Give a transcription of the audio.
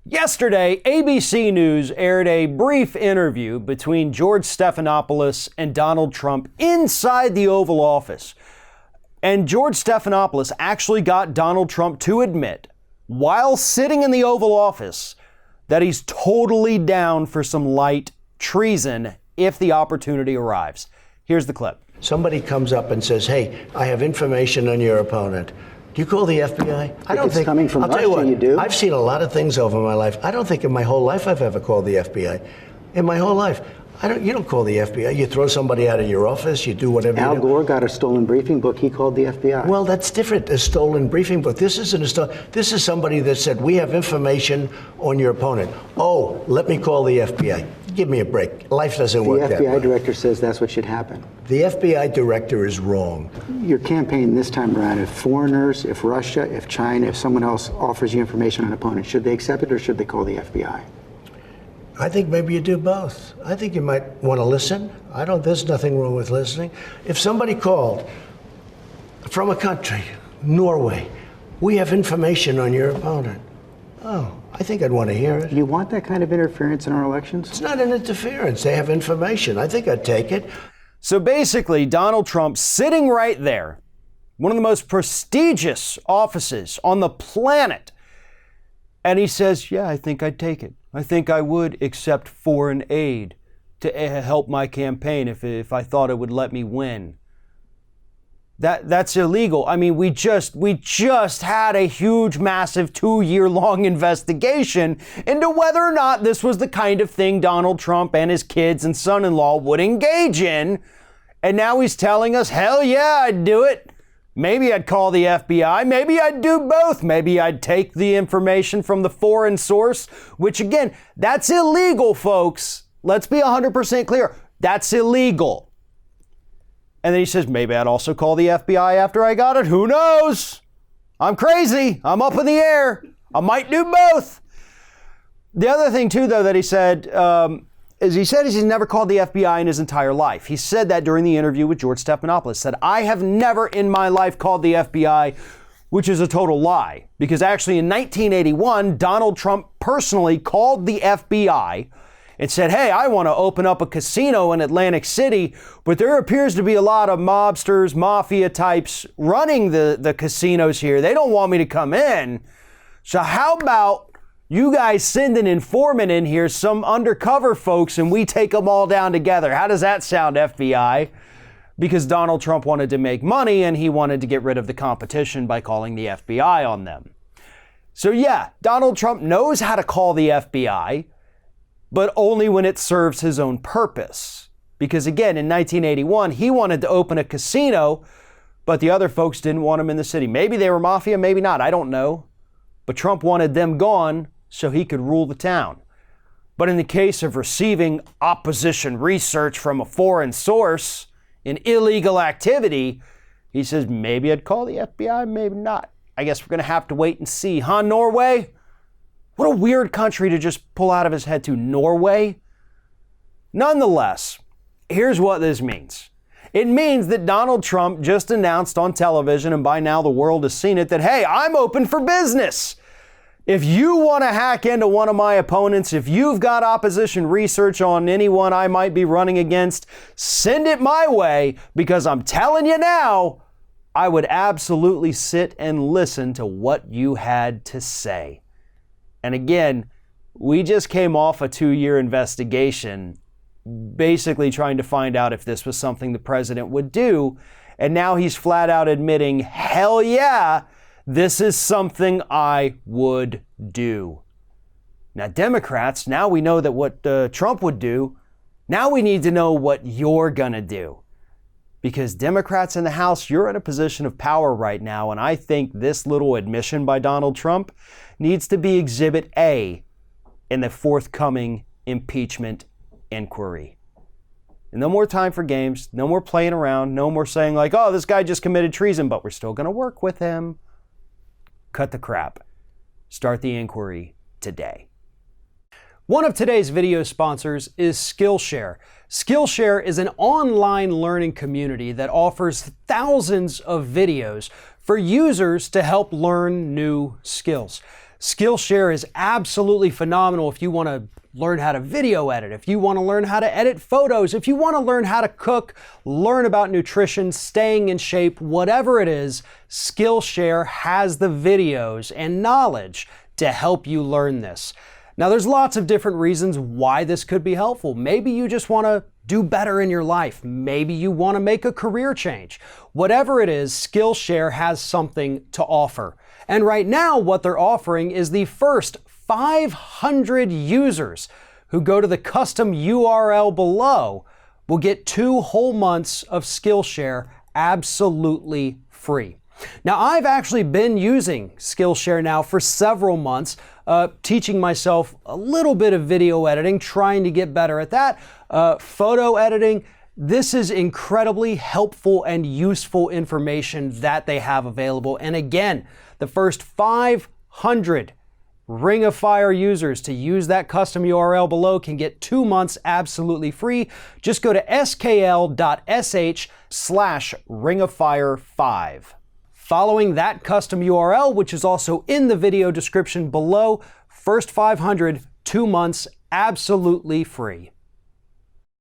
Yesterday, ABC News aired a brief interview between George Stephanopoulos and Donald Trump inside the Oval Office. And George Stephanopoulos actually got Donald Trump to admit, while sitting in the Oval Office, that he's totally down for some light treason if the opportunity arrives. Here's the clip. Somebody comes up and says, hey, I have information on your opponent. Do you call the FBI? I don't think. Coming from I'll tell you what, you do. I've seen a lot of things over my life. I don't think in my whole life I've ever called the FBI. In my whole life. You don't call the FBI. You throw somebody out of your office. You do whatever you do. Al Gore got a stolen briefing book. He called the FBI. Well, that's different. A stolen briefing book. This isn't a stolen. This is somebody that said, we have information on your opponent. Oh, let me call the FBI. Give me a break. Life doesn't work that way. The FBI director says that's what should happen. The FBI director is wrong. Your campaign this time around, if foreigners, if Russia, if China, if someone else offers you information on an opponent, should they accept it or should they call the FBI? I think maybe you do both. I think you might want to listen. There's nothing wrong with listening. If somebody called from a country, Norway, we have information on your opponent. Oh, I think I'd want to hear it. You want that kind of interference in our elections? It's not an interference. They have information. I think I'd take it. So basically, Donald Trump sitting right there, one of the most prestigious offices on the planet, and he says, yeah, I think I'd take it. I think I would accept foreign aid to help my campaign if I thought it would let me win. That's illegal. I mean, we just had a huge, massive 2-year-long investigation into whether or not this was the kind of thing Donald Trump and his kids and son-in-law would engage in. And now he's telling us, hell yeah, I'd do it. Maybe I'd call the FBI. Maybe I'd do both. Maybe I'd take the information from the foreign source, which again, that's illegal, folks. Let's be 100% clear. That's illegal. And then he says, maybe I'd also call the FBI after I got it. Who knows? I'm crazy. I'm up in the air. I might do both. The other thing too, though, that he said, he's never called the FBI in his entire life. He said that during the interview with George Stephanopoulos, said, I have never in my life called the FBI, which is a total lie. Because actually in 1981, Donald Trump personally called the FBI and said, hey, I want to open up a casino in Atlantic City, but there appears to be a lot of mobsters, mafia types running the casinos here. They don't want me to come in. So how about you guys send an informant in here, some undercover folks, and we take them all down together? How does that sound, FBI? Because Donald Trump wanted to make money and he wanted to get rid of the competition by calling the FBI on them. So yeah, Donald Trump knows how to call the FBI, but only when it serves his own purpose. Because again, in 1981, he wanted to open a casino, but the other folks didn't want him in the city. Maybe they were mafia, maybe not, I don't know. But Trump wanted them gone so he could rule the town. But in the case of receiving opposition research from a foreign source in illegal activity, he says, maybe I'd call the FBI, maybe not. I guess we're going to have to wait and see. Huh, Norway? What a weird country to just pull out of his head to, Norway. Nonetheless, here's what this means. It means that Donald Trump just announced on television, and by now the world has seen it, that, hey, I'm open for business. If you want to hack into one of my opponents, if you've got opposition research on anyone I might be running against, send it my way, because I'm telling you now, I would absolutely sit and listen to what you had to say. And again, we just came off a 2-year investigation, basically trying to find out if this was something the president would do. And now he's flat out admitting, hell yeah, this is something I would do. Now, Democrats, now we know that what Trump would do. Now we need to know what you're going to do. Because Democrats in the House, you're in a position of power right now. And I think this little admission by Donald Trump needs to be Exhibit A in the forthcoming impeachment inquiry. And no more time for games. No more playing around. No more saying like, oh, this guy just committed treason, but we're still going to work with him. Cut the crap. Start the inquiry today. One of today's video sponsors is Skillshare. Skillshare is an online learning community that offers thousands of videos for users to help learn new skills. Skillshare is absolutely phenomenal if you want to learn how to video edit, if you want to learn how to edit photos, if you want to learn how to cook, learn about nutrition, staying in shape, whatever it is, Skillshare has the videos and knowledge to help you learn this. Now, there's lots of different reasons why this could be helpful. Maybe you just want to do better in your life. Maybe you want to make a career change. Whatever it is, Skillshare has something to offer. And right now, what they're offering is the first 500 users who go to the custom URL below will get 2 whole months of Skillshare absolutely free. Now, I've actually been using Skillshare now for several months, teaching myself a little bit of video editing, trying to get better at that, photo editing. This is incredibly helpful and useful information that they have available. And again, the first 500 Ring of Fire users to use that custom URL below can get 2 months absolutely free. Just go to skl.sh/ringoffire5. Following that custom URL, which is also in the video description below, first 500, 2 months absolutely free.